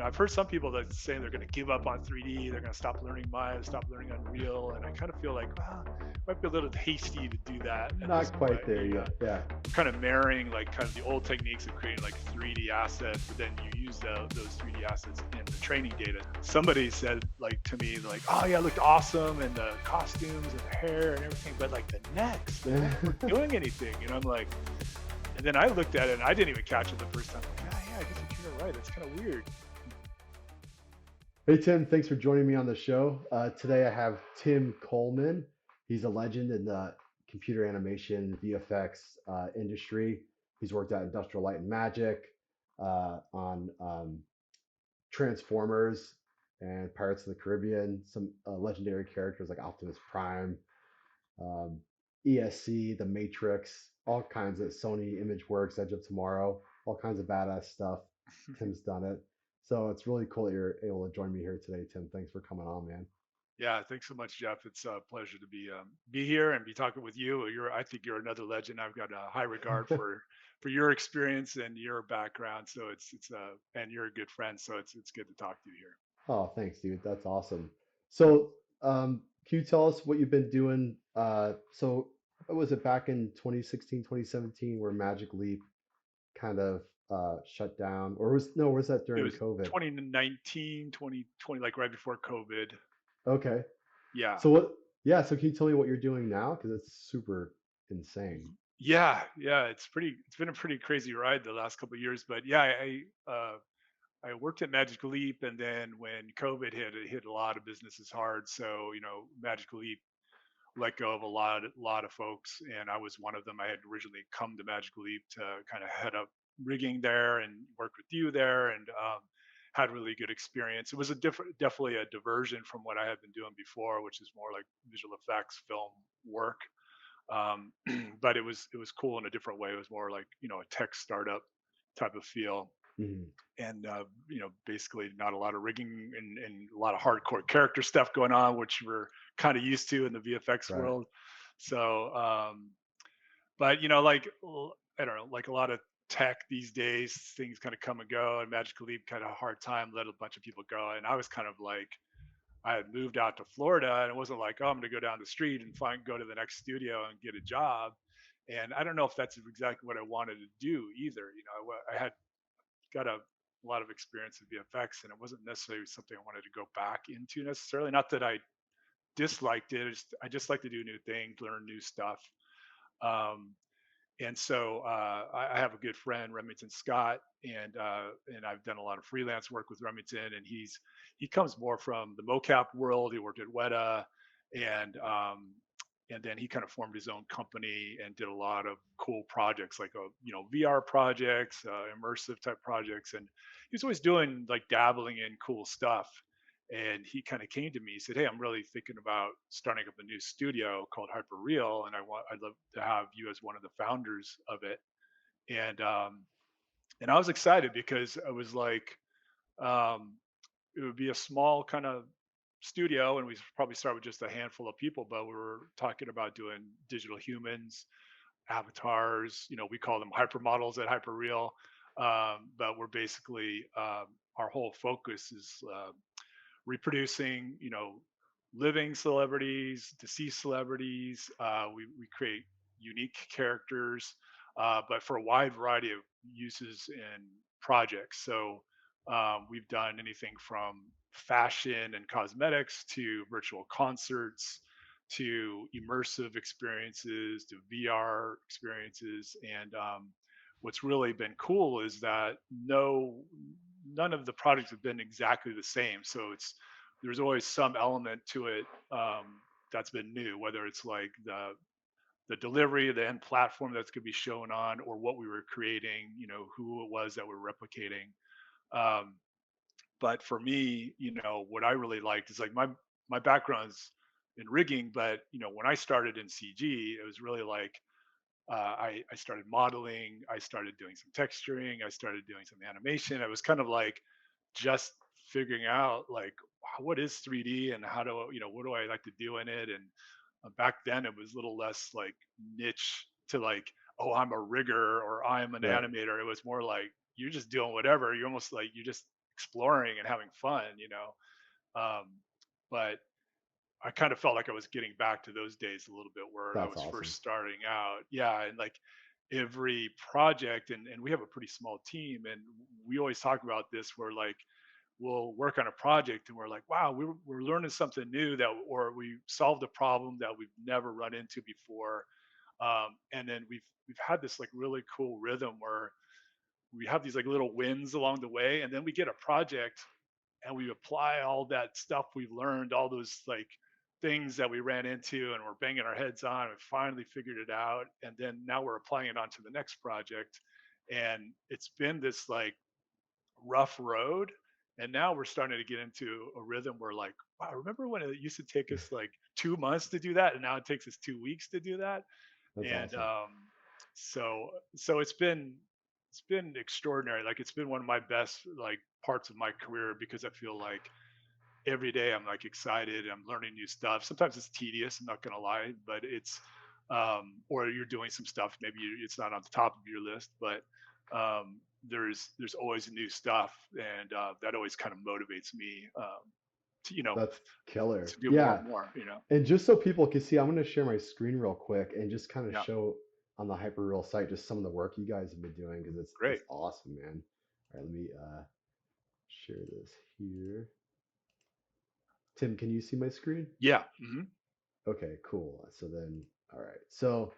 I've heard some people that saying they're going to give up on 3D, they're going to stop learning Maya, stop learning Unreal, and I kind of feel like, it might be a little hasty to do that at this Not point. quite there yet. Yeah. Kind of marrying like kind of the old techniques of creating like 3D assets, but then you use those 3D assets in the training data. Somebody said like to me, like, oh yeah, it looked awesome, and the costumes and the hair and everything, but like the necks, they weren't doing anything. And I'm like, and then I looked at it and I didn't even catch it the first time. Like, yeah, I guess you're right. That's kind of weird. Hey, Tim, thanks for joining me on the show. Today I have Tim Coleman. He's a legend in the computer animation VFX industry. He's worked at Industrial Light and Magic, on Transformers and Pirates of the Caribbean, some legendary characters like Optimus Prime, um, ESC, The Matrix, all kinds of Sony ImageWorks, Edge of Tomorrow, all kinds of badass stuff. Tim's done it. So it's really cool that you're able to join me here today, Tim. Thanks for coming on, man. Yeah, thanks so much, Jeff. It's a pleasure to be here and be talking with you. I think you're another legend. I've got a high regard for your experience and your background. So and you're a good friend. So it's good to talk to you here. Oh, thanks, dude. That's awesome. So, can you tell us what you've been doing? So, what was it back in 2016, 2017 where Magic Leap kind of shut down? Or was that It during was COVID? 2019, 2020, like right before COVID. Okay. Yeah. Yeah, so can you tell me what you're doing now? Because it's super insane. Yeah. It's been a pretty crazy ride the last couple of years. But yeah, I worked at Magical Leap, and then when COVID hit, it hit a lot of businesses hard. So Magical Leap let go of a lot of folks, and I was one of them. I had originally come to Magical Leap to kind of head up rigging there and work with you there, and had really good experience. It was definitely a diversion from what I had been doing before, which is more like visual effects, film work. But it was cool in a different way. It was more like a tech startup type of feel, Mhm. and basically not a lot of rigging and a lot of hardcore character stuff going on, which we're kind of used to in the VFX Right. world. So but like I don't know, like a lot of tech these days, things kind of come and go, and Magical Leap kind of hard time let a bunch of people go, and I was kind of like, I had moved out to Florida, and it wasn't like, oh, I'm going to go down the street and go to the next studio and get a job. And I don't know if that's exactly what I wanted to do either. I had got a lot of experience in VFX, and it wasn't necessarily something I wanted to go back into necessarily. Not that I disliked it. I just like to do new things, learn new stuff. Um, and so I have a good friend, Remington Scott, and I've done a lot of freelance work with Remington, and he comes more from the mocap world. He worked at Weta, and and then he kind of formed his own company and did a lot of cool projects like VR projects, immersive type projects, and he was always doing like dabbling in cool stuff. And he kind of came to me. He said, "Hey, I'm really thinking about starting up a new studio called Hyperreal, and I'd love to have you as one of the founders of it." And and I was excited because I was like, um, it would be a small kind of studio, and we probably start with just a handful of people, but we were talking about doing digital humans, avatars. We call them hypermodels at Hyperreal, but we're basically our whole focus is reproducing, living celebrities, deceased celebrities. We create unique characters, but for a wide variety of uses and projects. So we've done anything from fashion and cosmetics to virtual concerts to immersive experiences to VR experiences. And what's really been cool is that none of the projects have been exactly the same. So there's always some element to it that's been new, whether it's like the delivery, the end platform that's going to be shown on, or what we were creating, who it was that we're replicating. Um, but for me, what I really liked is like my background's in rigging, but when I started in CG, it was really like I started modeling, I started doing some texturing, I started doing some animation. I was kind of like just figuring out like what is 3D and how do what do I like to do in it. And back then it was a little less like niche to like, oh, I'm a rigger or I'm an Right. animator. It was more like you're just doing whatever. You're almost like you just exploring and having fun, you know. But I kind of felt like I was getting back to those days a little bit where I That's was awesome. first starting out. Yeah, and like every project, and we have a pretty small team, and we always talk about this where like we'll work on a project and we're like, wow, we're learning something new that, or we solved a problem that we've never run into before. And then we've had this like really cool rhythm where we have these like little wins along the way, and then we get a project and we apply all that stuff we've learned, all those like things that we ran into and we're banging our heads on and finally figured it out. And then now we're applying it onto the next project. And it's been this like rough road. And now we're starting to get into a rhythm where like, wow, remember when it used to take us like 2 months to do that? And now it takes us 2 weeks to do that. That's And awesome. so it's been extraordinary. Like it's been one of my best like parts of my career because I feel like every day I'm like excited. I'm learning new stuff. Sometimes it's tedious. I'm not gonna lie, but it's or you're doing some stuff. Maybe it's not on the top of your list, but there's always new stuff, and that always kind of motivates me to That's killer. to do more Yeah. and more. You know, And just so people can see, I'm going to share my screen real quick and just kind of yeah, show on the Hyperreal site just some of the work you guys have been doing because it's great, awesome, man. All right, let me share this here. Tim, can you see my screen? yeah, hmm Okay, cool. So then, all right. So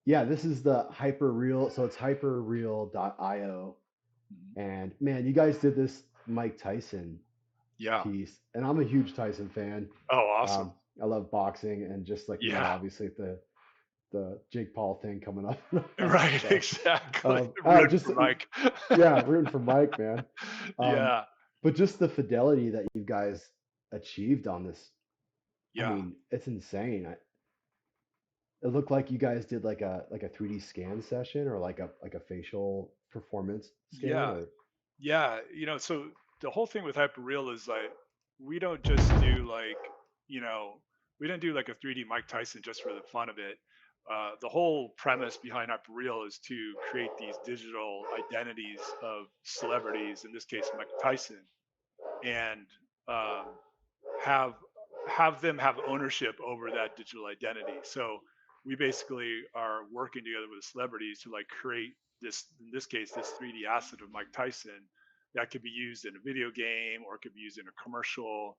yeah, this is the Hyperreal. So it's hyperreal.io. hmm And man, you guys did this Mike Tyson yeah. piece, and I'm a huge Tyson fan. Oh, awesome. Um, I love boxing, and just like Yeah, obviously the Jake Paul thing coming up. right, So, exactly. Rooting just for Mike. yeah, rooting for Mike, man. Um, Yeah, but just the fidelity that you guys achieved on this, I yeah, mean, it's insane. It looked like you guys did like a 3D scan session or like a facial performance scan yeah, or yeah. So the whole thing with Hyperreal is like we don't just do like you know we didn't do like a 3D Mike Tyson just for the fun of it. The whole premise behind Hyperreal is to create these digital identities of celebrities, in this case Mike Tyson, and um, have have them have ownership over that digital identity. So we basically are working together with celebrities to like create this, in this case, this 3D asset of Mike Tyson that could be used in a video game or it could be used in a commercial.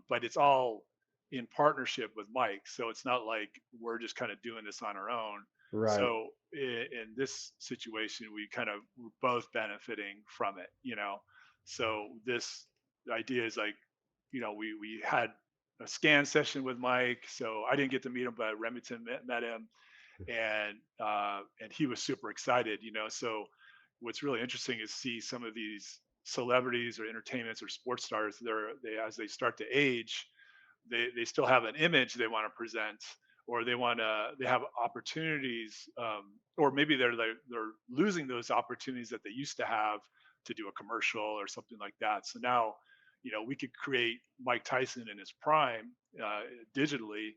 But it's all in partnership with Mike. So it's not like we're just kind of doing this on our own. right, So in this situation, we're both benefiting from it, you know. So this idea is like, we had a scan session with Mike, so I didn't get to meet him, but Remington met him, and he was super excited. So what's really interesting is see some of these celebrities or entertainments or sports stars. They as they start to age, they still have an image they want to present, or they have opportunities, or maybe they're losing those opportunities that they used to have to do a commercial or something like that. So now, we could create Mike Tyson in his prime digitally,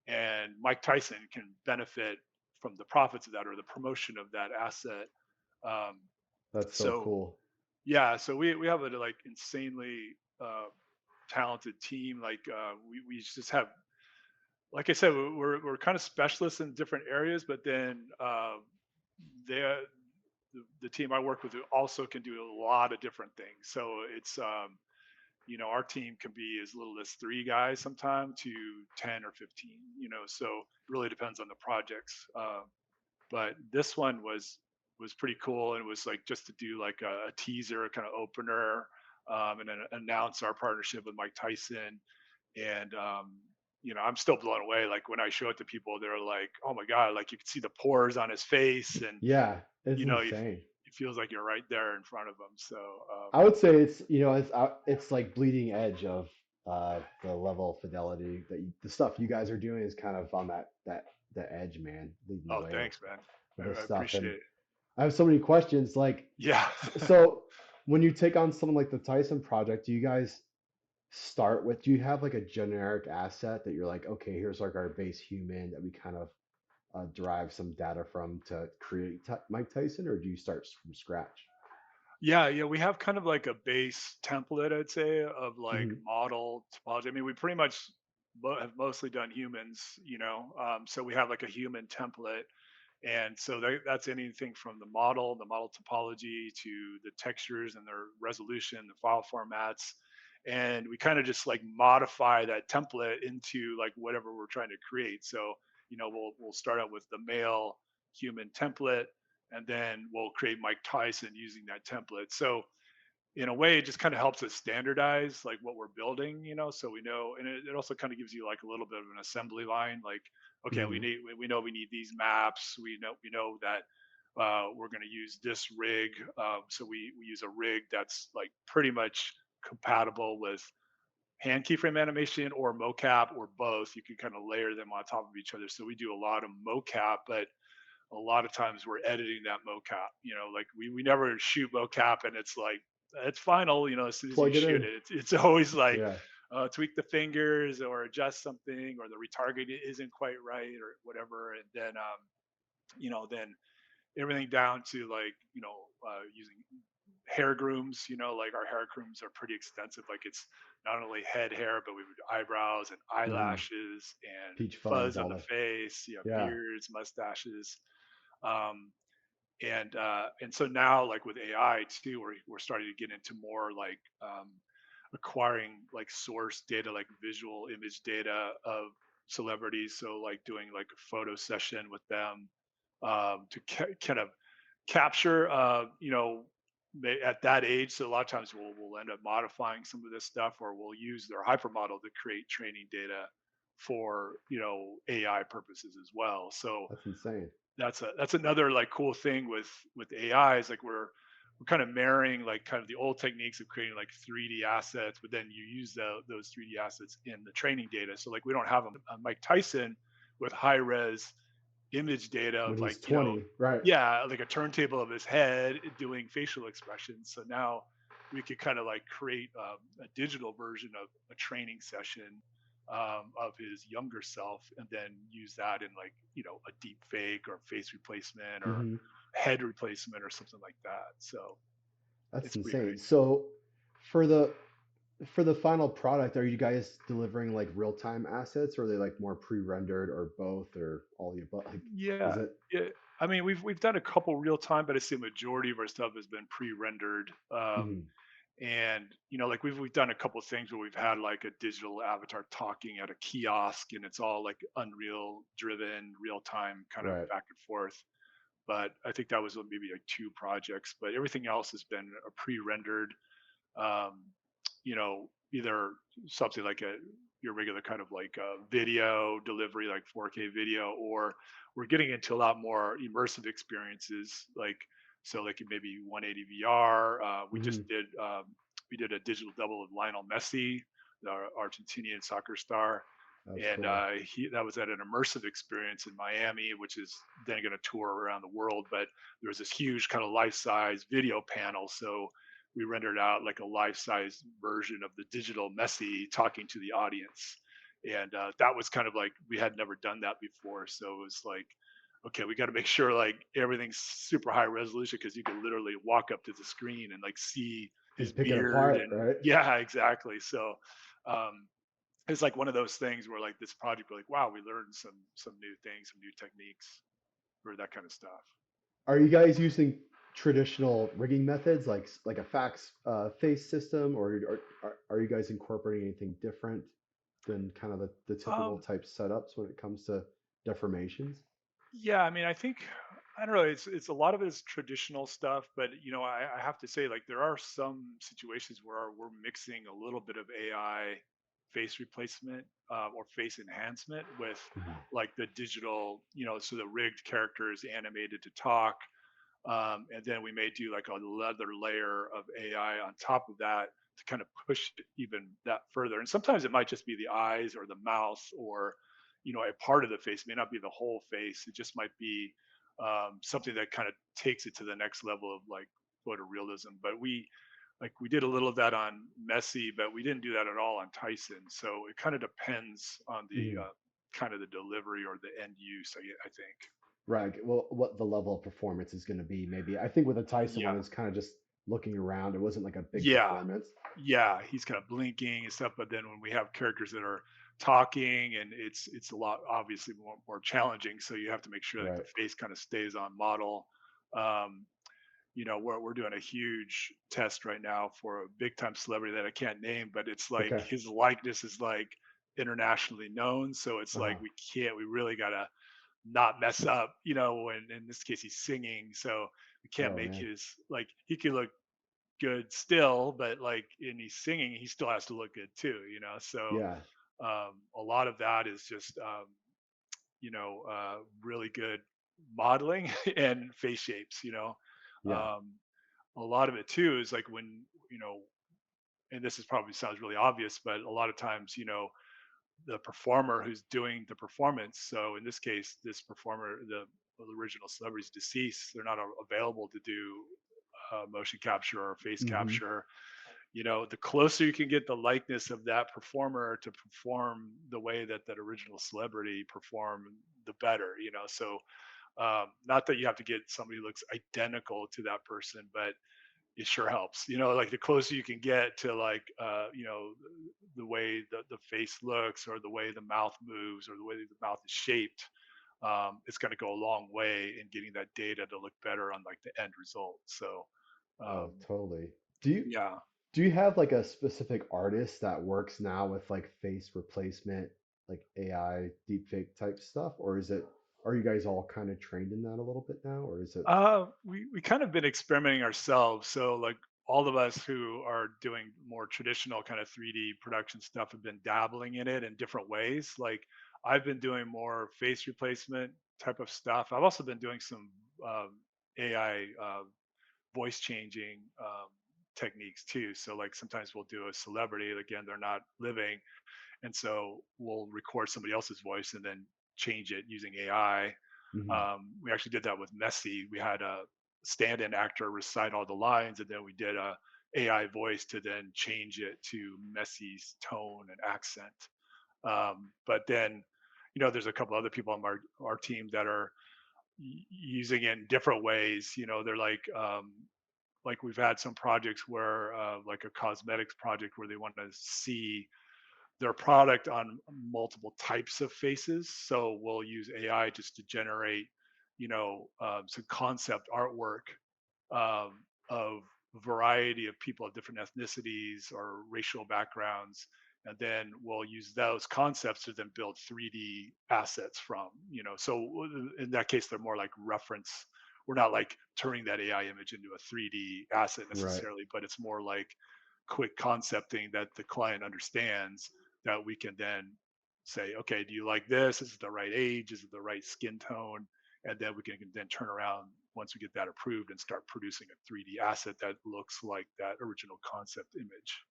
and Mike Tyson can benefit from the profits of that or the promotion of that asset. Um, that's so so cool. yeah, so we have a like insanely talented team. Like we just have, like I said, we're kind of specialists in different areas, but then they the team I work with also can do a lot of different things. So it's our team can be as little as 3 guys sometime to 10 or 15. So it really depends on the projects. But this one was pretty cool, and it was like just to do like a teaser, kind of opener, and then announce our partnership with Mike Tyson. And I'm still blown away. Like when I show it to people, they're like, "Oh my god!" Like you can see the pores on his face, and Yeah, it's you know, you, insane. it feels like you're right there in front of him. So I would say it's it's like bleeding edge of the level of fidelity that the stuff you guys are doing is kind of on that edge, man, leading the oh, way thanks, man. with this I stuff. And appreciate it. I have so many questions. Like, Yeah. so when you take on something like the Tyson project, do you guys start with? Do you have like a generic asset that you're like, okay, here's like our base human that we kind of derive some data from to create Mike Tyson, or do you start from scratch? Yeah, we have kind of like a base template, I'd say, of like Hmm. model topology. I mean, we pretty much have mostly done humans, so we have like a human template. And so that's anything from the model topology to the textures and their resolution, the file formats. And we kind of just like modify that template into like whatever we're trying to create. So, we'll start out with the male human template, and then we'll create Mike Tyson using that template. So in a way, it just kind of helps us standardize like what we're building, so we know, and it also kind of gives you like a little bit of an assembly line. Like, okay, Hmm. we know we need these maps. We know that we're going to use this rig. So we use a rig that's like pretty much compatible with hand keyframe animation or mocap or both. You can kind of layer them on top of each other. So we do a lot of mocap, but a lot of times we're editing that mocap. Like we never shoot mocap and it's like it's final. As soon as you Plug it shoot in. it, it's always like Yeah. tweak the fingers or adjust something, or the retarget isn't quite right or whatever, and then everything down to like using hair grooms. Like our hair grooms are pretty extensive. Like it's not only head hair, but we would do eyebrows and Hmm. eyelashes and Peach fuzz, fuzz on all the the face. Yeah, yeah. beards, mustaches. Um, and so now like with AI too, we're starting to get into more like acquiring like source data, like visual image data of celebrities. So like doing like a photo session with them, to kind of capture, at that age. So a lot of times we'll end up modifying some of this stuff, or we'll use their hypermodel to create training data for AI purposes as well. So That's insane. that's another like cool thing with AI is like we're kind of marrying like kind of the old techniques of creating like 3D assets, but then you use those 3D assets in the training data. So like we don't have a Mike Tyson with high res image data When of like he's 20, right? yeah, like a turntable of his head doing facial expressions. So now we could kind of like create a digital version of a training session of his younger self, and then use that in like a deep fake or face replacement or Hmm. head replacement or something like that. So That's it's pretty insane. crazy. So for the for the final product, are you guys delivering like real time assets, or are they like more pre rendered, or both, or all the above? Like, is Yeah, it? yeah. I mean, we've done a couple real time, but I see a majority of our stuff has been pre-rendered. Mhm. And like we've done a couple of things where we've had like a digital avatar talking at a kiosk, and it's all like Unreal driven, real time kind of Right. back and forth. But I think that was maybe like two projects, but everything else has been a pre-rendered, um, either something like your regular kind of like video delivery, like 4K video, or we're getting into a lot more immersive experiences, like so like maybe 180 VR. Hmm. We did a digital double of Lionel Messi, the Argentinian soccer star, That's and cool. that was at an immersive experience in Miami, which is then going to tour around the world. But there was this huge kind of life-size video panel, so we rendered out like a life-size version of the digital Messi talking to the audience, and that was kind of like we had never done that before. So it was like, okay, we got to make sure like everything's super high resolution, because you could literally walk up to the screen and like see his And pick it beard, apart, and right? yeah, exactly. So um, it's like one of those things where like this project, we're like, wow, we learned some new things, some new techniques for that kind of stuff. Are you guys using traditional rigging methods like a fax face system, or are you guys incorporating anything different than kind of the typical Um, type setups when it comes to deformations? yeah, I mean, I think I don't know. It's a lot of it is traditional stuff, but I have to say, like, there are some situations where we're mixing a little bit of AI face replacement, or face enhancement with Mhm. like the digital, so the rigged characters animated to talk. And then we may do like a leather layer of AI on top of that to kind of push it even that further. And sometimes it might just be the eyes or the mouth, or a part of the face. It may not be the whole face. It just might be something that kind of takes it to the next level of like photorealism. But we did a little of that on Messi, but we didn't do that at all on Tyson. So it kind of depends on the Mhm. kind of the delivery or the end use, I think. Right. Well, what the level of performance is going to be, maybe. I think with the Tyson one, Yeah. it's kind of just looking around. It wasn't like a big Yeah, performance. yeah, he's kind of blinking and stuff. But then when we have characters that are talking, and it's a lot obviously more challenging. So you have to make sure like the Right. face kind of stays on model. Um, we're doing a huge test right now for a big time celebrity that I can't name, but it's like Okay. his likeness is like internationally known. So it's like Uh-huh. we really gotta not mess up, when in this case he's singing. So we can't Oh make man. his like he could look good still, but like and he's singing, he still has to look good too. So Yeah. a lot of that is just really good modeling and face shapes. Yeah. Um, a lot of it too is like when and this is probably sounds really obvious, but a lot of times the performer who's doing the performance, so in this case this performer, the original celebrity is deceased, they're not available to do motion capture or face Hmm. capture. The closer you can get the likeness of that performer to perform the way that that original celebrity performed, the better. So not that you have to get somebody who looks identical to that person, but it sure helps. Like the closer you can get to like the way the face looks or the way the mouth moves or the way the mouth is shaped, it's going to go a long way in getting that data to look better on like the end result. So Oh, um, totally. Do you yeah. do you have like a specific artist that works now with like face replacement, like AI deepfake type stuff, or is it are you guys all kind of trained in that a little bit now, or is it We kind of been experimenting ourselves. So like all of us who are doing more traditional kind of 3D production stuff have been dabbling in it in different ways. Like I've been doing more face replacement type of stuff. I've also been doing some AI voice changing techniques too. So like sometimes we'll do a celebrity. Again, they're not living, and so we'll record somebody else's voice and then change it using AI. Mhm. We actually did that with Messi. We had a stand-in actor recite all the lines, and then we did a AI voice to then change it to Messi's tone and accent. But then, there's a couple other people on our team that are using it in different ways. They're like we've had some projects where like a cosmetics project where they want to see their product on multiple types of faces. So we'll use AI just to generate, some concept artwork of a variety of people of different ethnicities or racial backgrounds. And then we'll use those concepts to then build 3D assets from. So in that case, they're more like reference. We're not like turning that AI image into a 3D asset Right. necessarily, but it's more like quick concepting that the client understands, that we can then say, okay, do you like this? Is it the right age? Is it the right skin tone? And then we can then turn around once we get that approved and start producing a 3D asset that looks like that original concept image.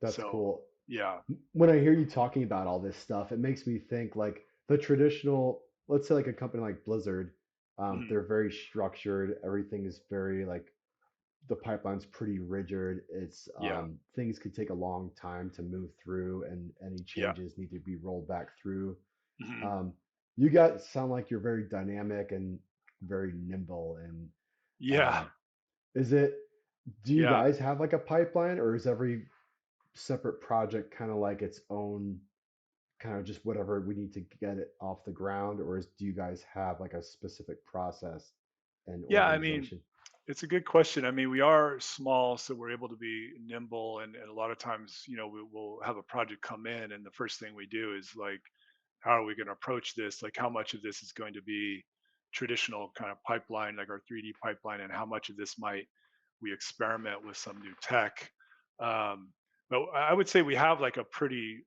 That's So, cool. yeah. When I hear you talking about all this stuff, it makes me think like the traditional, let's say like a company like Blizzard, Mhm. they're very structured. Everything is very like the pipeline's pretty rigid. It's Yeah. things could take a long time to move through, and any Yeah. changes need to be rolled back through. Mhm. Um, you guys sound like you're very dynamic and very nimble. And Yeah. um, is it? Do you Yeah. guys have like a pipeline, or is every separate project kind of like its own kind of just whatever we need to get it off the ground, or do you guys have like a specific process and Yeah. I mean, organization? it's a good question. I mean, we are small, so we're able to be nimble. And a lot of times, we will have a project come in, and the first thing we do is like, how are we going to approach this? Like, how much of this is going to be traditional kind of pipeline, like our 3D pipeline, and how much of this might we experiment with some new tech? But I would say we have like a pretty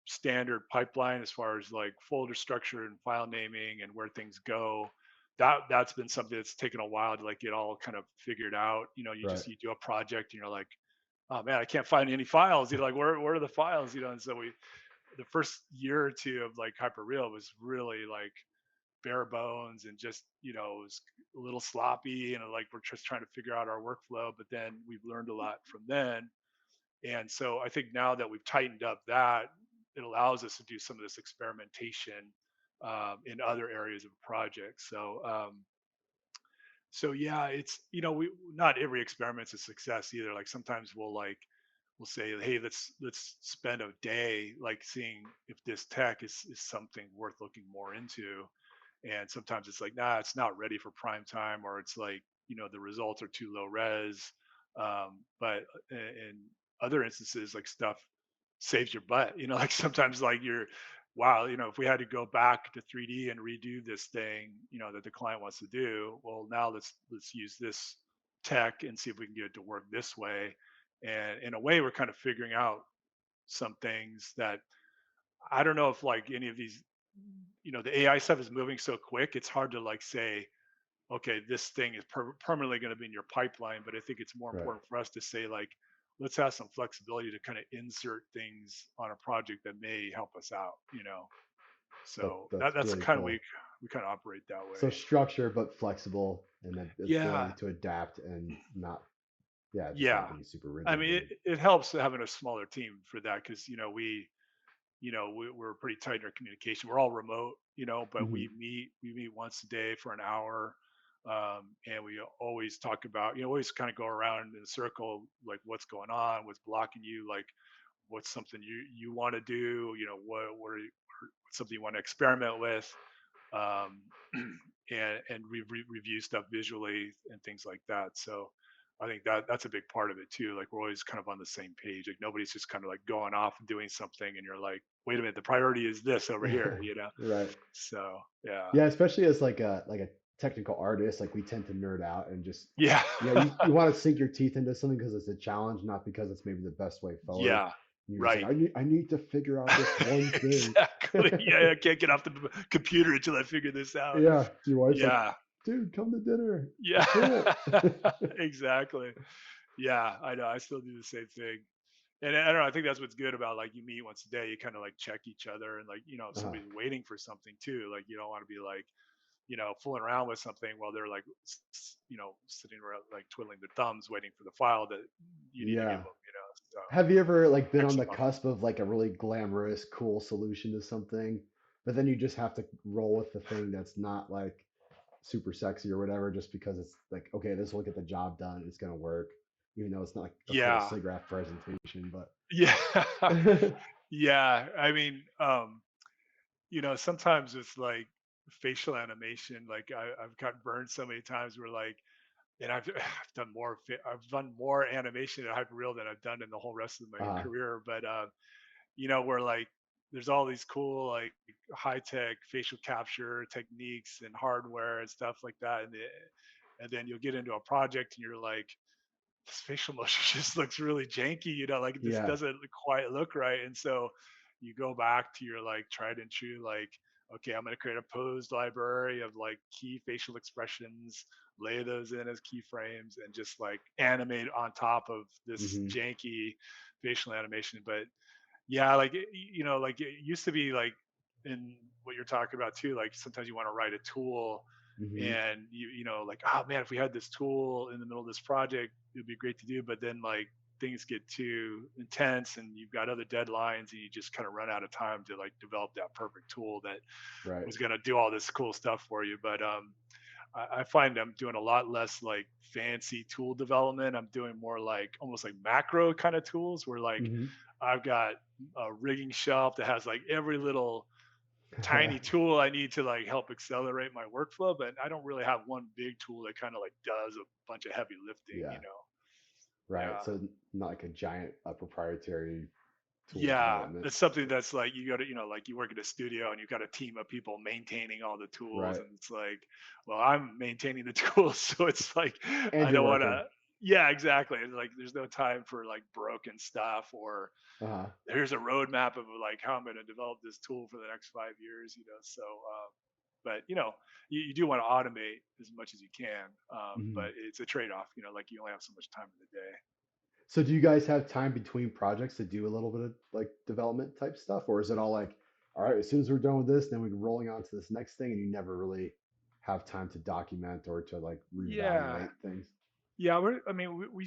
standard pipeline as far as like folder structure and file naming and where things go. That's been something that's taken a while to like get all kind of figured out. Right. You do a project and you're like, oh man, I can't find any files. Like where are the files? And so the first year or two of like Hyperreal was really like bare bones and just it was a little sloppy and like we're just trying to figure out our workflow. But then we've learned a lot from then, and so I think now that we've tightened up that, it allows us to do some of this experimentation in other areas of a project. So yeah, it's we not every experiment's a success either. Like sometimes we'll say, hey, let's spend a day like seeing if this tech is something worth looking more into. And sometimes it's like, nah, it's not ready for prime time, or it's like the results are too low res. But in other instances, like stuff saves your butt. Like sometimes like you're, wow, if we had to go back to 3D and redo this thing, that the client wants to do, well, now let's use this tech and see if we can get it to work this way. And in a way, we're kind of figuring out some things that I don't know if like any of these, the AI stuff is moving so quick. It's hard to like say, okay, this thing is permanently going to be in your pipeline. But I think it's more Right. important for us to say like, let's have some flexibility to kind of insert things on a project that may help us out. So That's that's really kind of cool. we kind of operate that So way. structure but flexible, and the ability Yeah, to adapt and not, yeah, just not yeah. being super I rigid mean, and it helps having a smaller team for that because we're pretty tight in our communication. We're all remote, but hmm we meet once a day for an hour. And we always talk about, always kind of go around in a circle, like what's going on, what's blocking you, like what's something you want to do, what's something you want to experiment with, um, and review stuff visually and things like that. So I think that's a big part of it too. Like we're always kind of on the same page. Like nobody's just kind of like going off and doing something, and you're like, wait a minute, the priority is this over here. right. So yeah, Yeah, especially as like a technical artist, like we tend to nerd out and just, yeah, you want to sink your teeth into something because it's a challenge, not because it's maybe the best way forward. yeah, And you're just like, right. I need to figure out this one thing. Exactly. Yeah, I can't get off the computer until I figure this out. Yeah, your wife's like, Yeah, dude, come to dinner. I yeah, can't. exactly. Yeah, I know. I still do the same thing. And I don't know. I think that's what's good about like you meet once a day. You kind of like check each other, and like if Uh-huh. somebody's waiting for something too, like you don't want to be like fooling around with something while they're like sitting around like twiddling their thumbs waiting for the file that you need to give Yeah. them. So Have you ever like been on extra the buffer. cusp of like a really glamorous, cool solution to something, but then you just have to roll with the thing that's not like super sexy or whatever, just because it's like, okay, this will get the job done. It's gonna work, even though it's not like a cool Yeah, SIGGRAPH presentation. But yeah, yeah. I mean, sometimes it's like facial animation. Like I've gotten burned so many times where like, and I've done more animation at Hyperreal than I've done in the whole rest of my uh, career. But where like there's all these cool like high tech facial capture techniques and hardware and stuff like that, and then you'll get into a project and you're like, this facial motion just looks really janky, like this yeah, doesn't quite look right. And so you go back to your like tried and true, like, okay, I'm going to create a posed library of like key facial expressions, lay those in as keyframes, and just like animate on top of this hmm janky facial animation. But yeah, like, like it used to be like in what you're talking about too, like sometimes you want to write a tool hmm and like, oh man, if we had this tool in the middle of this project it'd be great to do, but then like things get too intense and you've got other deadlines and you just kind of run out of time to like develop that perfect tool that right. was going to do all this cool stuff for you. But I find I'm doing a lot less like fancy tool development. I'm doing more like almost like macro kind of tools where like hmm I've got a rigging shelf that has like every little tiny tool I need to like help accelerate my workflow, but I don't really have one big tool that kind of like does a bunch of heavy lifting. Yeah, right. Yeah. So not like a giant proprietary tool Yeah, development. that's something that's like you got to, like you work at a studio and you've got a team of people maintaining all the tools, Right. and it's like, well, I'm maintaining the tools, so it's like And I you're don't want working. to. Yeah, exactly. It's like there's no time for like broken stuff, or Uh-huh. here's a roadmap of like how I'm going to develop this tool for the next 5 years. So, but you do want to automate as much as you can, hmm but it's a trade-off. Like you only have so much time in the day. So do you guys have time between projects to do a little bit of like development type stuff, or is it all like, all right, as soon as we're done with this, then we're rolling on to this next thing, and you never really have time to document or to like Yeah, reevaluate things? yeah. I mean, we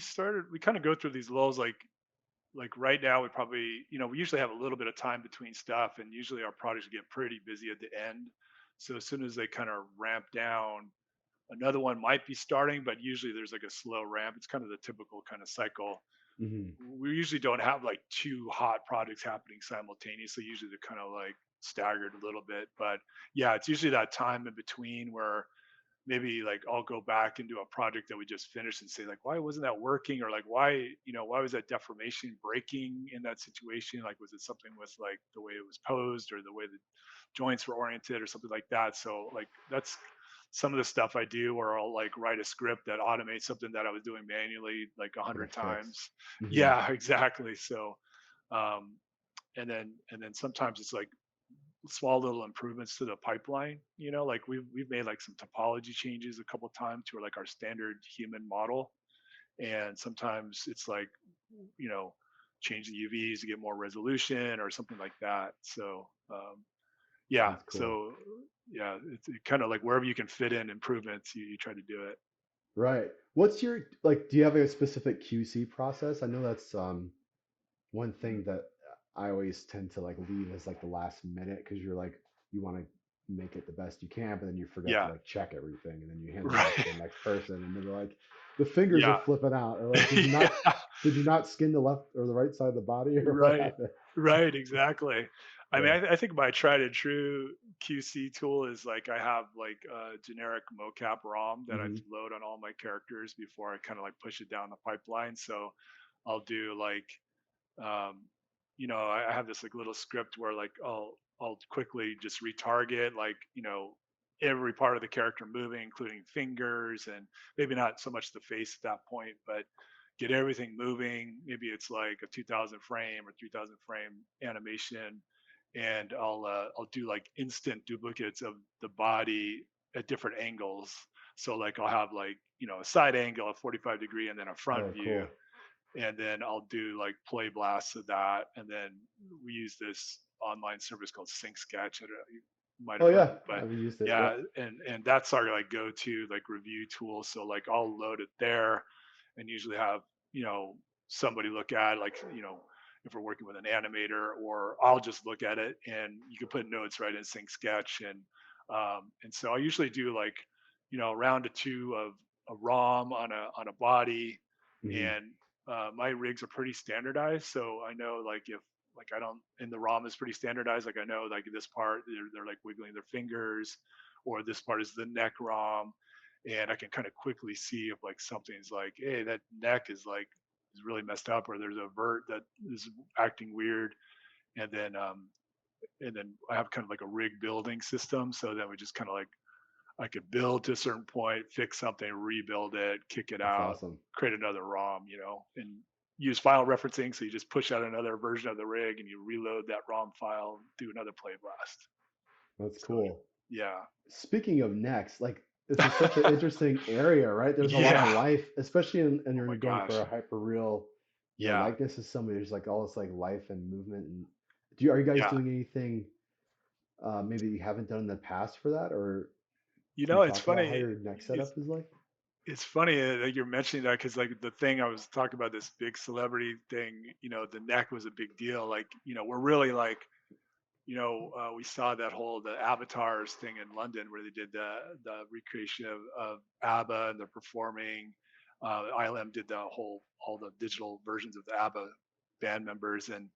kind of go through these lulls, like right now we probably, we usually have a little bit of time between stuff, and usually our projects get pretty busy at the end. So as soon as they kind of ramp down, another one might be starting, but usually there's like a slow ramp. It's kind of the typical kind of cycle. Hmm. We usually don't have like two hot projects happening simultaneously. Usually they're kind of like staggered a little bit, but yeah, it's usually that time in between where maybe like I'll go back into a project that we just finished and say like, why wasn't that working? Or like, why was that deformation breaking in that situation? Like, was it something with like the way it was posed or the way the joints were oriented or something like that? So like, that's some of the stuff I do where I'll like write a script that automates something that I was doing manually like a Like a hundred fix. times. Hmm. Yeah, exactly. So, um, and then sometimes it's like small little improvements to the pipeline. Like we've made like some topology changes a couple times to like our standard human model, and sometimes it's like you know change the UVs to get more resolution or something like that. So yeah, That's cool. so yeah, it's kind of like wherever you can fit in improvements, you try to do it. Right. What's your like? Do you have a specific QC process? I know that's one thing Mhm. that I always tend to like leave as like the last minute because you're like you want to make it the best you can, but then you forget to Yeah, like check everything, and then you hand it off right. to the next person, and they're like, the fingers are Yeah, flipping out, or like, yeah. did you not skin the left or the right side of the body, or what Right, happened? right, exactly. I mean, Yeah. I think my tried and true QC tool is like I have like a generic mocap ROM that I Hmm. load on all my characters before I kind of like push it down the pipeline. So I'll do like, um, I have this like little script where like I'll quickly just retarget like every part of the character moving, including fingers and maybe not so much the face at that point, but get everything moving. Maybe it's like a 2000 frame or 3000 frame animation, and I'll do like instant duplicates of the body at different angles. So like I'll have like a side angle, a 45-degree, and then a front Oh, view, cool. and then I'll do like play blasts of that, and then we use this online service called Sync Sketch. I don't know, you might Oh have heard of yeah, it, but I've used it. yeah, Yep. and that's our like go-to like review tool. So like I'll load it there, and usually have somebody look at it, like if we're working with an animator, or I'll just look at it, and you can put notes right in Sync Sketch, and so I usually do like a round or two of a ROM on a body, Hmm. and my rigs are pretty standardized, so I know like if like I don't and the ROM is pretty standardized. Like I know like this part they're like wiggling their fingers, or this part is the neck ROM, and I can kind of quickly see if like something's like, hey, that neck is really messed up, or there's a vert that is acting weird, and then I have kind of like a rig building system, so then we just kind of like I could build to a certain point, fix something, rebuild it, kick it That's out, awesome. create another ROM, and use file referencing. So you just push out another version of the rig and you reload that ROM file, do another play blast. That's So cool. yeah, Speaking of necks, like such an interesting area, right? There's a lot of yeah. life, especially and Oh you're my going for gosh. a hyper real, Yeah, likeness of somebody. There's like all this like life and movement. And are you guys yeah. doing anything maybe you haven't done in the past for that, or can you It's talk about how funny. your neck It's setup is like? it's funny that you're mentioning that because like the thing I was talking about, this big celebrity thing, the neck was a big deal. Like we're really like we saw that whole the avatars thing in London where they did the recreation of ABBA and they're performing. ILM did all the digital versions of the ABBA band members, and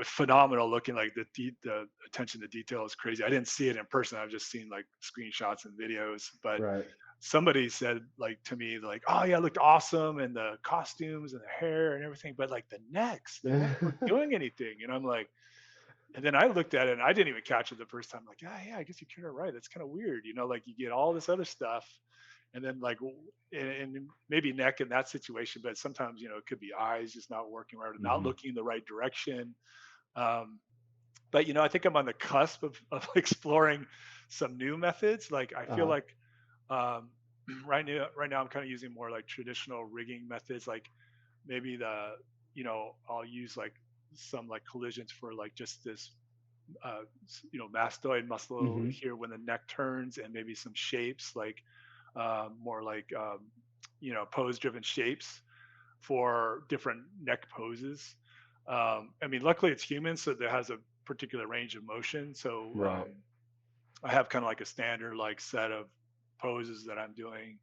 phenomenal looking. Like the attention to detail is crazy. I didn't see it in person. I've just seen like screenshots and videos. But Right. somebody said like to me like, oh yeah, it looked awesome, and the costumes and the hair and everything, but like the neck weren't doing anything, and I'm like, and then I looked at it and I didn't even catch it the first time. Like, yeah, I guess you're kind of right. That's kind of weird. Like you get all this other stuff, and then like, and maybe neck in that situation, but sometimes it could be eyes just not working right, or not Hmm. looking in the right direction. Um, but I think I'm on the cusp of exploring some new methods. Like I feel Uh-huh. like um, right now I'm kind of using more like traditional rigging methods, like maybe I'll use like some like collisions for like just this mastoid muscle Hmm. here when the neck turns, and maybe some shapes like more like pose driven shapes for different neck poses. I mean, luckily it's human, so that has a particular range of motion. So Right. I have kind of like a standard like set of poses that I'm doing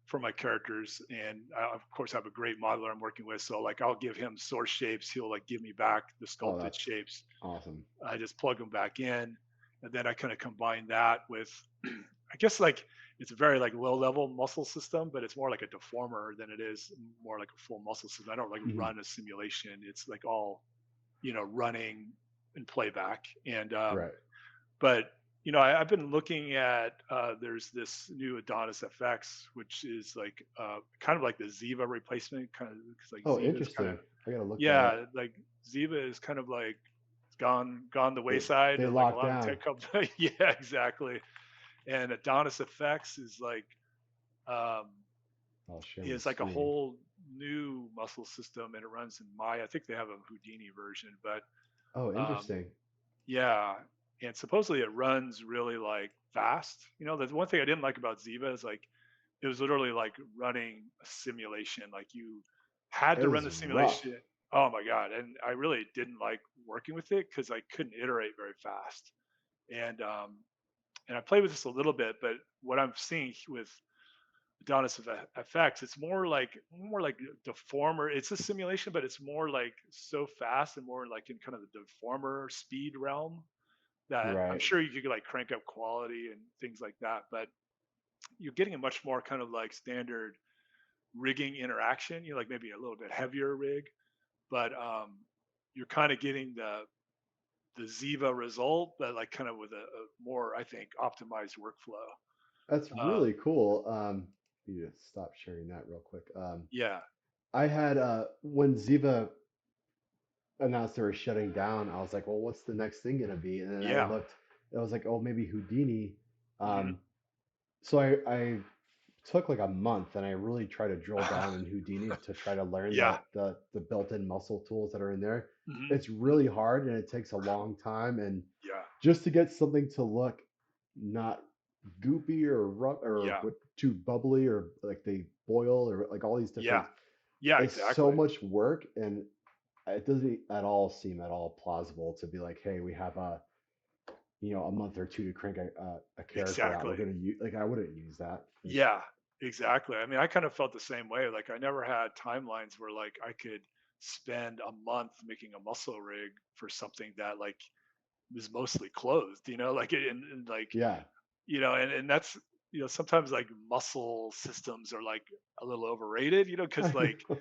for my characters, and I, of course, have a great modeler I'm working with. So like I'll give him source shapes, he'll like give me back the Oh, sculpted that's shapes. awesome. I just plug them back in, and then I kind of combine that with, I guess like it's a very like low level muscle system, but it's more like a deformer than it is more like a full muscle system. I don't like Mhm. run a simulation. It's like all running and playback, and Right. but I've been looking at there's this new Adonis FX, which is like kind of like the Ziva replacement, kind of because like Oh, Ziva is kind of interesting. I gotta look that up. yeah, like Ziva is kind of like gone the They wayside they of like a locked lot of down. tech companies. Yeah, exactly. And Adonis FX um, I'll share my is like a screen. whole new muscle system, and it runs in Maya. I think they have a Houdini version, but Oh, um, interesting. yeah, and supposedly it runs really like fast. The one thing I didn't like about Ziva is like it was literally like running a simulation. Like you had It to run was the rough. simulation. Oh my god! And I really didn't like working with it because I couldn't iterate very fast. And and I played with this a little bit, but what I'm seeing with Adonis FX, it's more like deformer. It's a simulation, but it's more like so fast and more like in kind of the deformer speed realm that I'm Right. sure you could like crank up quality and things like that. But you're getting a much more kind of like standard rigging interaction. Like maybe a little bit heavier rig, but you're kind of getting the Ziva result, but like kind of with a more, I think, optimized workflow. That's Um, really cool. You just stop sharing that real quick. yeah, I had when Ziva announced they were shutting down, I was like, well, what's the next thing gonna be? And then I yeah, looked, I was like, oh, maybe Houdini. hmm Um, so I took like a month and I really tried to drill down in Houdini to try to learn yeah, the built-in muscle tools that are in there. hmm It's really hard and it takes a long time. And yeah, just to get something to look not goopy or rough or yeah, too bubbly or like they boil or like all these yeah, different, yeah, it's so exactly. much work and it doesn't at all seem at all plausible to be like, hey, we have a month or two to crank a character out. We're Exactly. gonna use like I wouldn't use that. Like, Yeah, exactly. I mean, I kind of felt the same way. Like I never had timelines where like I could spend a month making a muscle rig for something that like was mostly closed, like and like, yeah, and that's, sometimes like muscle systems are like a little overrated, because I like know.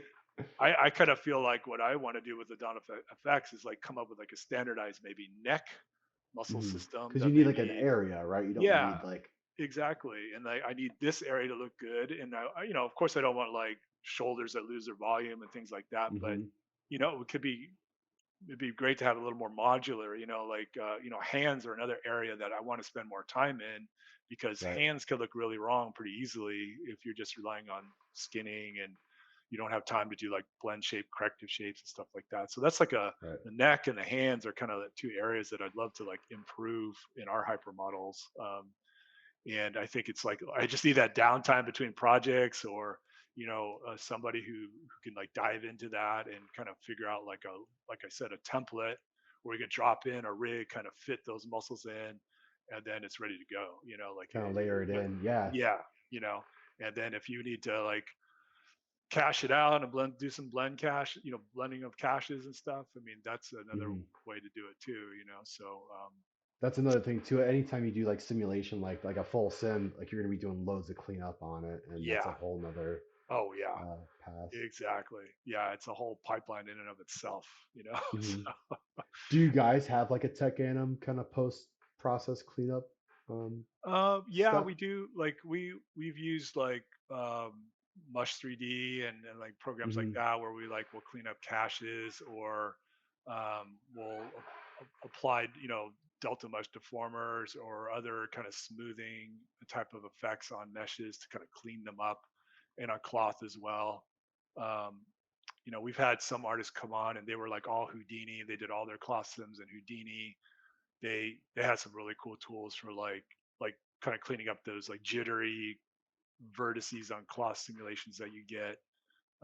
I kind of feel like what I want to do with the Dawn FX is like come up with like a standardized maybe neck muscle system Because you that need like an maybe, area, right? You don't yeah, need like. exactly, and I need this area to look good, and of course, I don't want like shoulders that lose their volume and things like that. But Hmm. it could be it'd be great to have a little more modular. Like hands are another area that I want to spend more time in because Right, hands can look really wrong pretty easily if you're just relying on skinning and you don't have time to do like blend shape, corrective shapes and stuff like that. So that's like right. the neck and the hands are kind of the two areas that I'd love to like improve in our hyper models. And I think it's like I just need that downtime between projects, or somebody who can like dive into that and kind of figure out like I said, a template where we can drop in a rig, kind of fit those muscles in, and then it's ready to go. Like Kind of layer it in. Yeah. yeah, and then if you need to like cache it out and do some blending of caches and stuff. I mean, that's another Hmm. way to do it too. So That's another thing too. Anytime you do like simulation, like a full sim, like you're gonna be doing loads of cleanup on it, and that's a yeah, whole nother oh yeah. path. Exactly. Yeah, it's a whole pipeline in and of itself, Hmm. So, Do you guys have like a tech anim kind of post process cleanup um, yeah, stuff? we do. Like we've used like Mush 3D and like programs like Hmm. that where we like will clean up caches, or we'll apply delta mush deformers or other kind of smoothing type of effects on meshes to kind of clean them up, and on cloth as well. Um, we've had some artists come on and they were like all Houdini. They did all their cloth sims in Houdini. They had some really cool tools for like kind of cleaning up those like jittery vertices on cloth simulations that you get.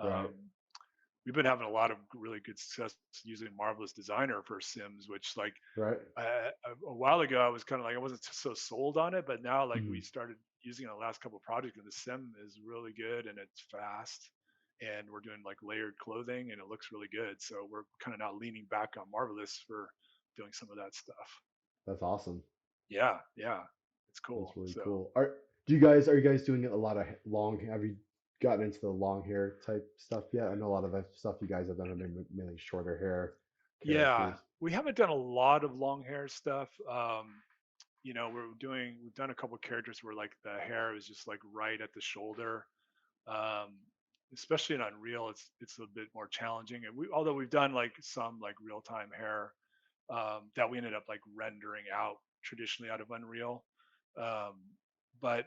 Right. Um, we've been having a lot of really good success using Marvelous Designer for Sims, which like Right. a while ago I was kind of like I wasn't so sold on it, but now like we Mhm. started using it in the last couple of projects, and the sim is really good and it's fast, and we're doing like layered clothing and it looks really good. So we're kind of now leaning back on Marvelous for doing some of that stuff. That's awesome. Yeah, yeah, it's That's cool. really So cool. Are you guys doing a lot of long? Have you gotten into the long hair type stuff yet? I know a lot of the stuff you guys have done have been mainly shorter hair yeah, characters. we haven't done a lot of long hair stuff. We've done a couple characters where like the hair is just like right at the shoulder. um, Especially in Unreal, it's a bit more challenging. And although we've done like some like real time hair that we ended up like rendering out traditionally out of Unreal. Um, but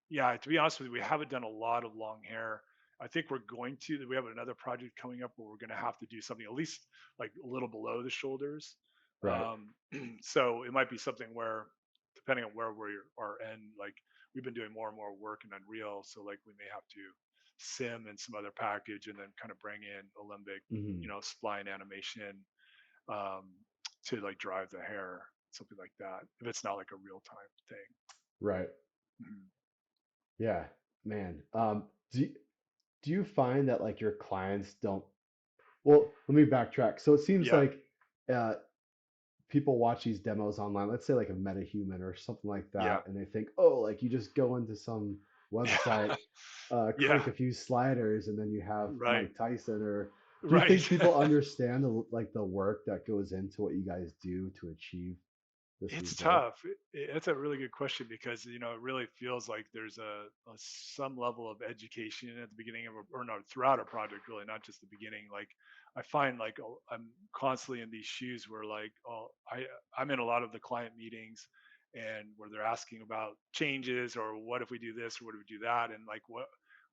yeah, to be honest with you, we haven't done a lot of long hair. I think we're going to. We have another project coming up where we're going to have to do something at least like a little below the shoulders. Right. So it might be something where, depending on where we are, and like we've been doing more and more work in Unreal, so like we may have to sim in some other package and then kind of bring in Alembic, Hmm. spline animation um, to like drive the hair, something like that. If it's not like a real time thing. Right. Mhm. Yeah. Man. Do you find that like your clients don't? Well, let me backtrack. So it seems Yeah. like uh, people watch these demos online, let's say like a MetaHuman or something like Yeah. that, and they think, oh, like you just go into some website, Yeah. crank a few sliders, and then you have Right. Mike Tyson. Or do you Right. think people understand the work that goes into what you guys do to achieve this It's result? tough. It's a really good question because it really feels like there's a some level of education at the beginning of or no, throughout a project, really, not just the beginning. Like I find like I'm constantly in these shoes where like I'm in a lot of the client meetings and where they're asking about changes or what if we do this or what if we do that, and like what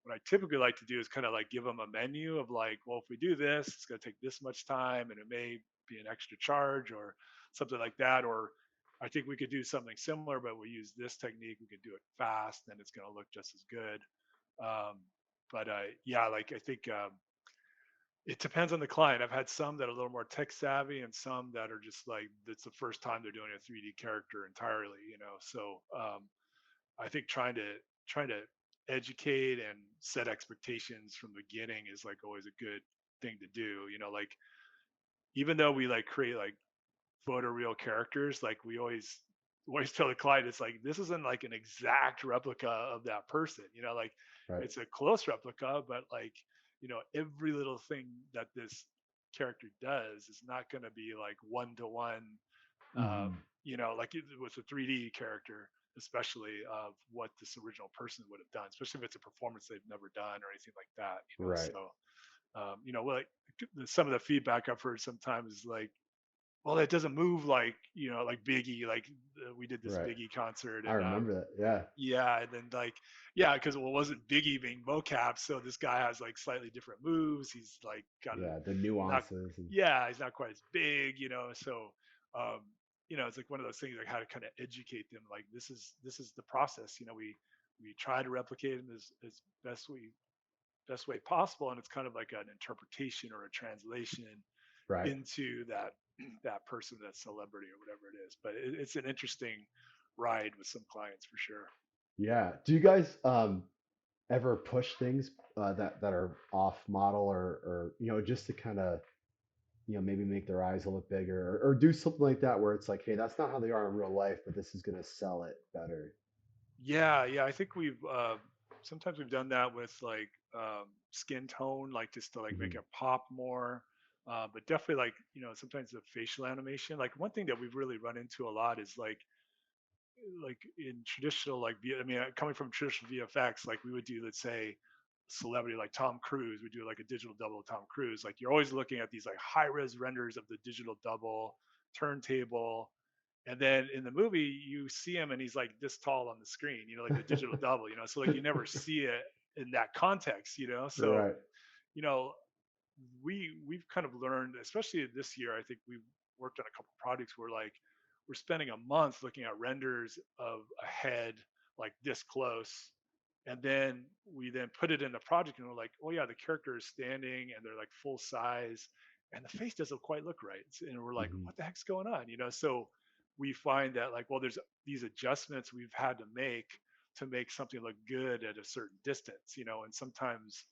I typically like to do is kind of like give them a menu of like, well, if we do this, it's going to take this much time and it may be an extra charge or something like that, or I think we could do something similar, but we use this technique. We could do it fast, and it's going to look just as good. Um, but yeah, like I think it depends on the client. I've had some that are a little more tech savvy, and some that are just like it's the first time they're doing a 3D character entirely. So I think trying to educate and set expectations from the beginning is like always a good thing to do. Like even though we like create like photoreal characters, like we always tell the client it's like this isn't like an exact replica of that person. Like Right. it's a close replica, but like every little thing that this character does is not going to be like one to one. Hmm. Like with a 3D character, especially of what this original person would have done, especially if it's a performance they've never done or anything like that. Right. So like some of the feedback I've heard sometimes is like, well, it doesn't move like like Biggie. Like we did this Right. Biggie concert, I and remember that. Yeah. yeah, and then like yeah, because well, it wasn't Biggie being mocap, so this guy has like slightly different moves. He's like got a Yeah. The not nuances and yeah, he's not quite as big. So um, it's like one of those things like how to kind of educate them. Like this is the process. We try to replicate him as best way possible, and it's kind of like an interpretation or a translation right. into that person, that celebrity or whatever it is. But it's an interesting ride with some clients for sure. Yeah. Do you guys ever push things that are off model, or just to kind of maybe make their eyes a little bigger, or do something like that where it's like, hey, that's not how they are in real life, but this is going to sell it better. Yeah, yeah. I think we've sometimes we've done that with like skin tone, like just to like make Hmm. it pop more. But definitely like sometimes the facial animation. Like one thing that we've really run into a lot is like in traditional coming from traditional VFX, like we would do, let's say, celebrity like Tom Cruise, we do like a digital double of Tom Cruise. Like you're always looking at these like high res renders of the digital double turntable, and then in the movie you see him and he's like this tall on the screen, like the digital double. So like you never see it in that context. So Right. you know we've kind of learned, especially this year. I think we've worked on a couple projects where like we're spending a month looking at renders of a head like this close, And then we then put it in the project and we're like, oh yeah, the character is standing and they're like full size and the face doesn't quite look right. And we're like, Hmm. what the heck's going on? So we find that like, well, there's these adjustments we've had to make something look good at a certain distance, and sometimes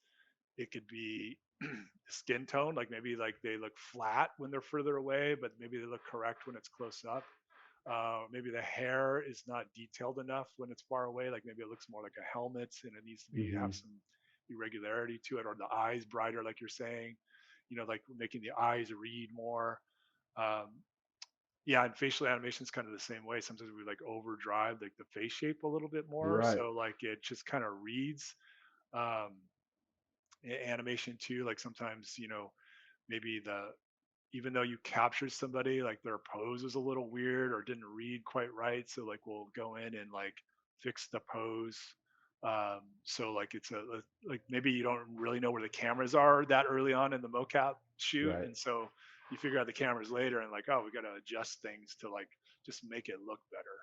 it could be skin tone, like maybe like they look flat when they're further away, but maybe they look correct when it's close up. Maybe the hair is not detailed enough when it's far away. Like maybe it looks more like a helmet and it needs to be have Hmm. some irregularity to it, or the eyes brighter, like you're saying. Like making the eyes read more. Um, yeah, and facial animation is kind of the same way. Sometimes we like overdrive like the face shape a little bit more, Right. so like it just kind of reads. Um, Animation too, like sometimes maybe the even though you captured somebody, like their pose was a little weird or didn't read quite right. So like we'll go in and like fix the pose. So like it's like maybe you don't really know where the cameras are that early on in the mocap shoot, Right. and so you figure out the cameras later and like, oh, we got to adjust things to like just make it look better.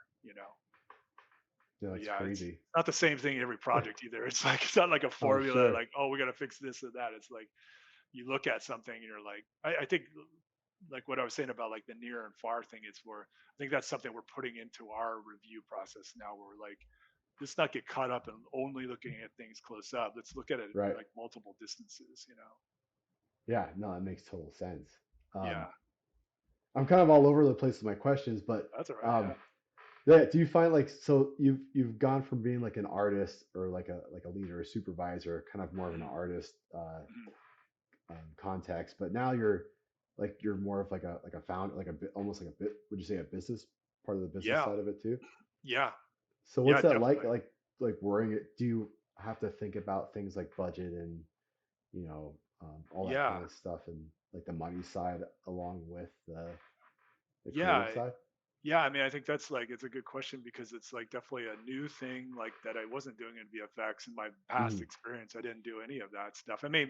Yeah, But that's yeah, it's crazy. not the same thing in every project either. It's like it's not like a Oh, formula sure. like, oh, we got to fix this or that. It's like you look at something and you're like, I think like what I was saying about like the near and far thing, it's where I think that's something we're putting into our review process now, where we're like, let's not get caught up in only looking at things close up. Let's look at it Right. like multiple distances. Yeah, no, that makes total sense. Um, Yeah, I'm kind of all over the place with my questions, but that's all right. um, Yeah. yeah, do you find like so you've gone from being like an artist or like a leader or supervisor, kind of more of an Mhm, artist mhm. context, but now you're more of like a founder, like a bit almost like a bit. Would you say a business part of the business Yeah, side of it too? yeah, So yeah, what's that like? definitely. Like worrying it? Do you have to think about things like budget and all that Yeah, kind of stuff and like the money side along with the creative yeah, side? yeah. I mean, I think that's like it's a good question because it's like definitely a new thing like that I wasn't doing in VFX in my past Hmm. experience. I didn't do any of that stuff. I may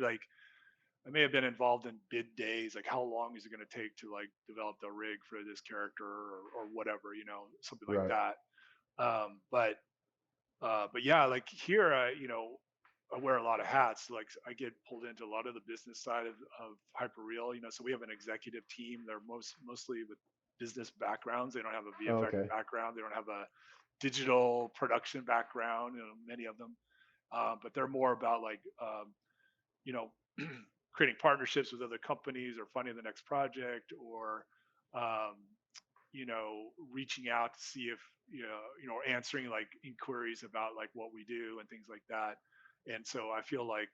have been involved in bid days, like how long is it going to take to like develop the rig for this character or whatever, something like Right. that. But yeah, like here, I wear a lot of hats. Like I get pulled into a lot of the business side of Hyperreal. So we have an executive team. They're mostly with business backgrounds. They don't have a Oh, VFX okay. background. They don't have a digital production background. Many of them, but they're more about like you know creating partnerships with other companies or funding the next project or um, reaching out to see if answering like inquiries about like what we do and things like that. And so I feel like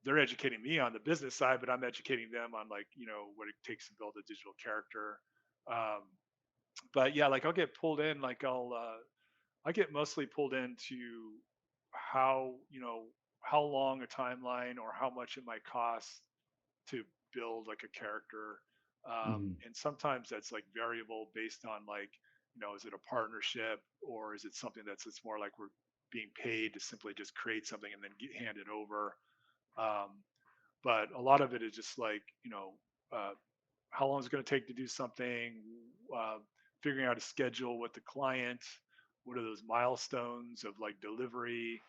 they're educating me on the business side, but I'm educating them on like what it takes to build a digital character. um, but yeah, like I'll get pulled in, like I get mostly pulled into how how long a timeline or how much it might cost to build like a character. Hmm. And sometimes that's like variable based on like, is it a partnership or is it something it's more like we're being paid to simply just create something and then hand it over. Um, but a lot of it is just like, how long is it going to take to do something, uh, figuring out a schedule with the client, what are those milestones of like delivery,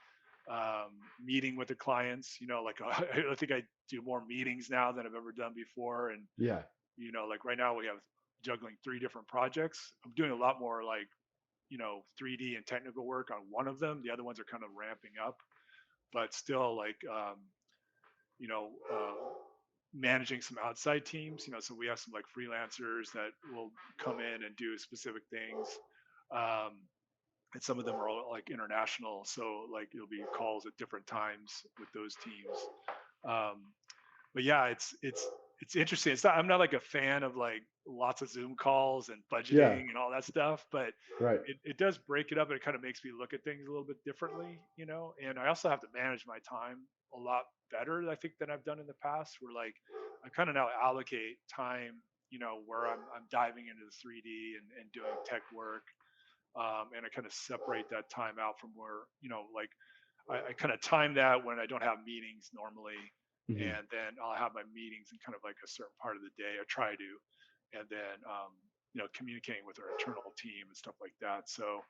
meeting with the clients. Like I think I do more meetings now than I've ever done before. And Yeah. like right now we have juggling three different projects. I'm doing a lot more like 3D and technical work on one of them. The other ones are kind of ramping up, but still like you know uh, managing some outside teams. So we have some like freelancers that will come in and do specific things. Um, and some of them are all like international, so like it'll be calls at different times with those teams. um, but yeah, it's interesting. I'm not like a fan of like lots of Zoom calls and Yeah. budgeting and all that stuff, but Right. it does break it up and it kind of makes me look at things a little bit differently. And I also have to manage my time a lot better, I think, than I've done in the past, where like I kind of now allocate time, where I'm diving into the 3D and doing tech work. And I kind of separate that time out from where, like I kind of time that when I don't have meetings normally, Hmm. and then I'll have my meetings in kind of like a certain part of the day. I try to, and then communicating with our internal team and stuff like that. So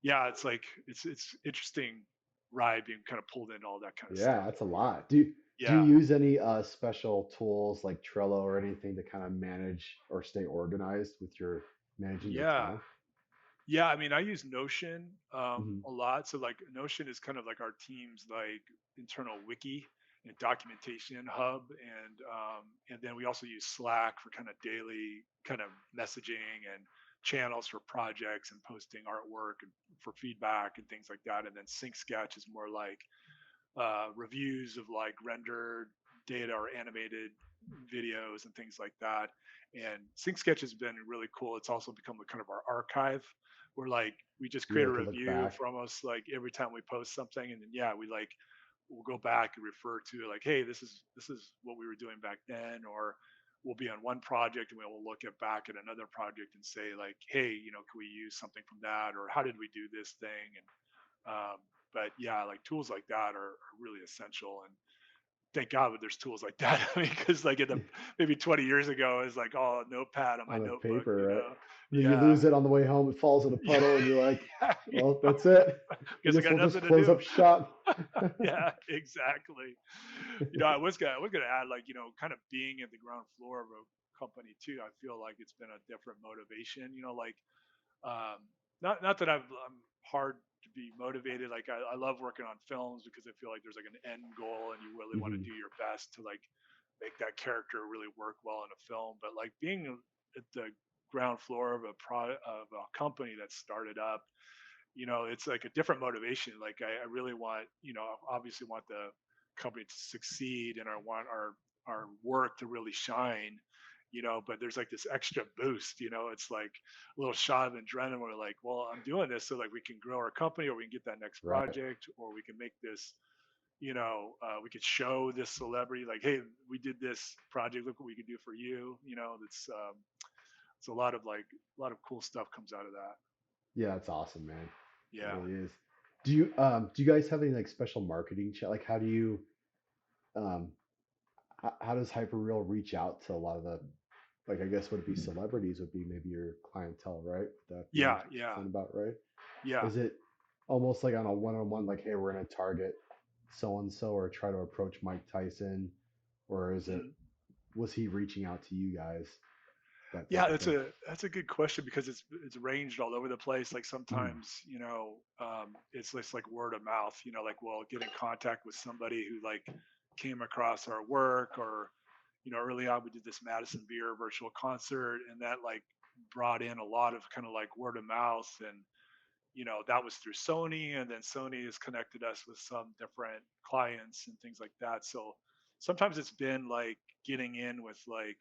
yeah, it's like it's interesting right, being kind of pulled into all that kind of Yeah, stuff. that's a lot. Do you Yeah. use any special tools like Trello or anything to kind of manage or stay organized with your managing your Yeah. time? Yeah, I mean, I use Notion Hmm. a lot. So like Notion is kind of like our team's like internal wiki and documentation hub, and then we also use Slack for kind of daily kind of messaging and channels for projects and posting artwork and for feedback and things like that. And then Sync Sketch is more like reviews of like rendered data or animated videos and things like that. And Sync Sketch has been really cool. It's also become a kind of our archive where like we just Yeah, create a you can look review back. for almost like every time we post something, and then yeah, we like we'll go back and refer to like, hey, this is what we were doing back then, or we'll be on one project and we'll look at back at another project and say like, hey, can we use something from that, or how did we do this thing? And but yeah, like tools like that are really essential. And thank God that there's tools like that. I mean, because like in the maybe 20 years ago, it's like, oh, a notepad on my On a notebook, paper, right? And then you Yeah. lose it on the way home. It falls in a Yeah. puddle, and you're like, Yeah. "Well, Yeah. that's it. I Guess I guess got we'll just nothing to close do. up shop." Yeah, exactly. I was gonna add like, kind of being at the ground floor of a company too. I feel like it's been a different motivation, like um, not that I'm hard to be motivated. Like I love working on films because I feel like there's like an end goal and you really want to Hmm. do your best to like make that character really work well in a film. But like being at the ground floor of a company that started up, it's like a different motivation. Like I really want, obviously want the company to succeed and I want our work to really shine, but there's like this extra boost, it's like a little shot of adrenaline where like, well, I'm doing this so like we can grow our company or we can get that next Right. project or we can make this, we could show this celebrity like, hey, we did this project, look what we could do for you. That's it's a lot of cool stuff comes out of that. Yeah, that's awesome, man. It Yeah. really is. Do you guys have any like special marketing like how do you um how does Hyperreal reach out to a lot of the, like, I guess would it be celebrities would be maybe your clientele, right? Would that be Yeah, yeah, sound about right? yeah. Is it almost like on a one-on-one, like, hey, we're gonna target so and so or try to approach Mike Tyson, or is it, Mhm. was he reaching out to you guys, that Yeah, type of that's thing? a good question because it's ranged all over the place. Like Mhm. sometimes, it's just like word of mouth. Like we'll get in contact with somebody who like came across our work, or early on we did this Madison Beer virtual concert, and that like brought in a lot of kind of like word of mouth, and that was through Sony, and then Sony has connected us with some different clients and things like that. So sometimes it's been like getting in with like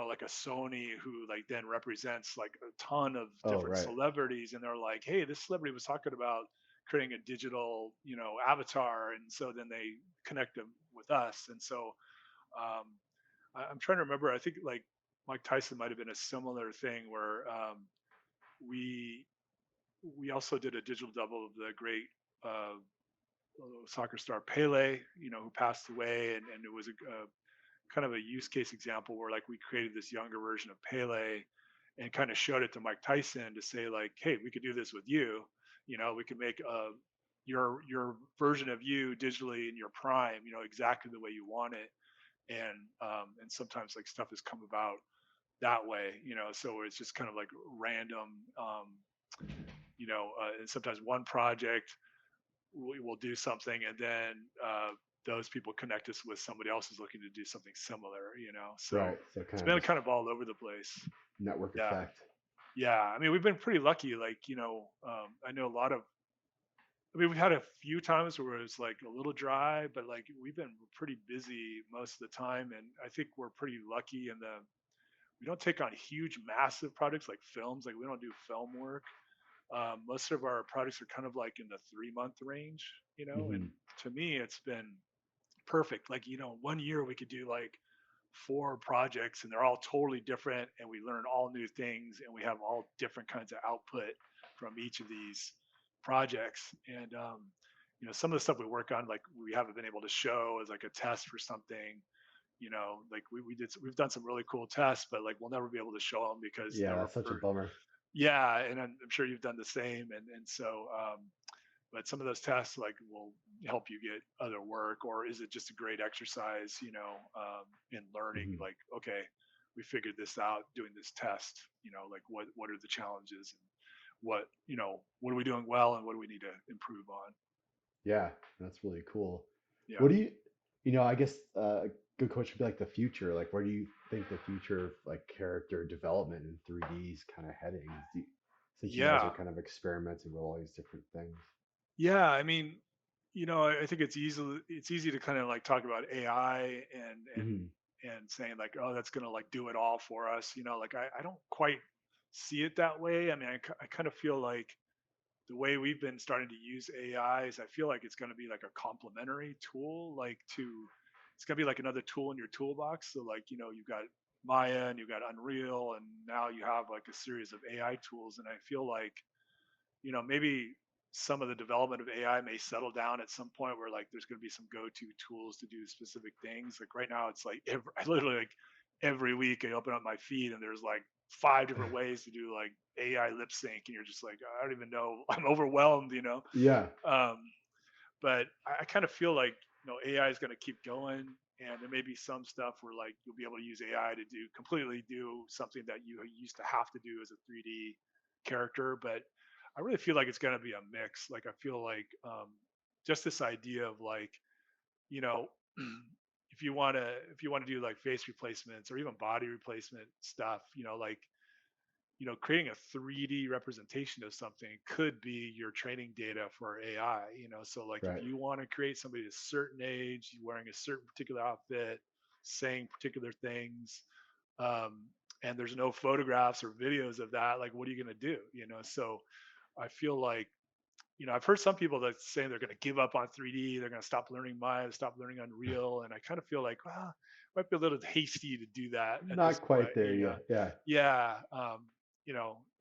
like a Sony who like then represents like a ton of Oh, different right. celebrities, and they're like, hey, this celebrity was talking about creating a digital, avatar, and so then they connect them with us, and so um, I'm trying to remember. I think like Mike Tyson might have been a similar thing where we we also did a digital double of the great uh, soccer star Pele, who passed away, and it was a kind of a use case example where like we created this younger version of Pele and kind of showed it to Mike Tyson to say like, hey, we could do this with you. We could make your version of you digitally in your prime, exactly the way you want it. And sometimes like stuff has come about that way, so it's just kind of like random, and sometimes one project we will do something and then those people connect us with somebody else who's looking to do something similar, so Right. So it's kind of been just kind of all over the place. network Yeah, effect. yeah, I mean we've been pretty lucky, like I know a lot of, I mean we've had a few times where it's like a little dry, but like we've been pretty busy most of the time, and I think we're pretty lucky in the we don't take on huge massive projects like films, like we don't do film work. Most of our products are kind of like in the 3 month range, and Hmm. to me, it's been perfect. Like, one year we could do like 4 projects and they're all totally different, and we learn all new things, and we have all different kinds of output from each of these projects. And, some of the stuff we work on, like we haven't been able to show as like a test for something, like we've done some really cool tests, but like we'll never be able to show them because Yeah, they're that's such a for, bummer. yeah, and I'm sure you've done the same, and so but some of those tests like will help you get other work, or is it just a great exercise, in learning? Mhm. Like, okay, we figured this out doing this test. Like what are the challenges, and what are we doing well, and what do we need to improve on? Yeah, that's really cool. Yeah. What do I guess a good question would be like the future. Like, where do you think the future of like character development in 3D is kind of heading? Since you guys are Yeah. kind of experimenting with all these different things. Yeah. I mean, I think it's easy to kind of like talk about AI Hmm. and saying like, oh, that's gonna like do it all for us. Like I don't quite see it that way. I mean, I kind of feel like the way we've been starting to use AI is I feel like it's going to be like a complementary tool, it's going to be like another tool in your toolbox. So like, you've got Maya and you've got Unreal, and now you have like a series of AI tools. And I feel like, maybe some of the development of AI may settle down at some point where like there's going to be some go-to tools to do specific things. Like right now, it's like I literally like every week I open up my feed and there's like 5 different ways to do like AI lip sync, and you're just like, I don't even know. I'm overwhelmed. Yeah, Um, but I kind of feel like AI is going to keep going, and there may be some stuff where like you'll be able to use AI to completely do something that you used to have to do as a 3D character. But I really feel like it's going to be a mix. Like I feel like just this idea of like, you know if you want to do like face replacements or even body replacement stuff, like creating a 3D representation of something could be your training data for AI. So like if right. you want to create somebody at a certain age wearing a certain particular outfit, saying particular things, um, and there's no photographs or videos of that, like what are you going to do? So I feel like, I've heard some people that say they're going to give up on 3D. They're going to stop learning Maya, stop learning Unreal. And I kind of feel like, well, it might be a little hasty to do that at this Not point. quite there yet. Yeah. Yeah. I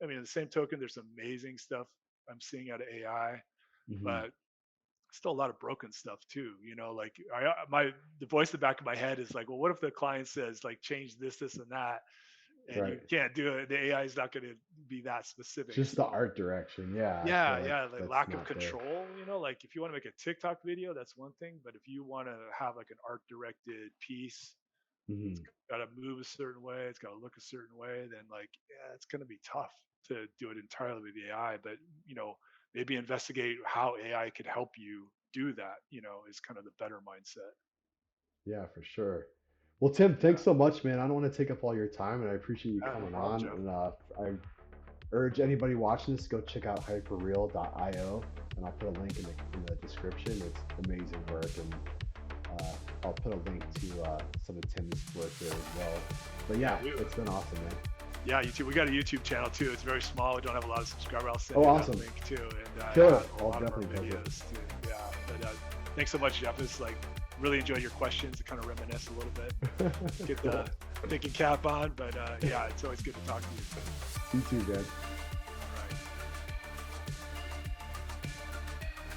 mean, in the same token, there's amazing stuff I'm seeing out of AI, Hmm. but still a lot of broken stuff too. Like the voice in the back of my head is like, well, what if the client says like change this, and that, and you Right. can't do it? The AI is not going to be that specific. Just the So art direction. Yeah, I yeah, feel like yeah, like that's lack of not there. control. Like if you want to make a TikTok video, that's one thing, but if you want to have like an art directed piece, it's Hmm. got to move a certain way, it's got to look a certain way, then like, yeah, it's going to be tough to do it entirely with the AI. But maybe investigate how AI could help you do that. Is kind of the better mindset. Yeah, for sure. Well, Tim, Yeah, thanks so much, man. I don't want to take up all your time, and I appreciate you yeah, no coming problem, on. Jeff. And I urge anybody watching this, go check out hyperreal.io, and I'll put a link in the description. It's amazing work, and I'll put a link to some of Tim's work there as well. But Yeah, yeah, it's been awesome, man. yeah, YouTube. We got a YouTube channel too. It's very small. We don't have a lot of subscribers. I'll send Oh, you that awesome. link too. And I Kill have it. a I'll lot of our definitely check it. videos too. Yeah. But thanks so much, Jeff. It's like really enjoyed your questions to kind of reminisce a little bit, get Cool. the thinking cap on. But yeah, it's always good to talk to you. You too, man.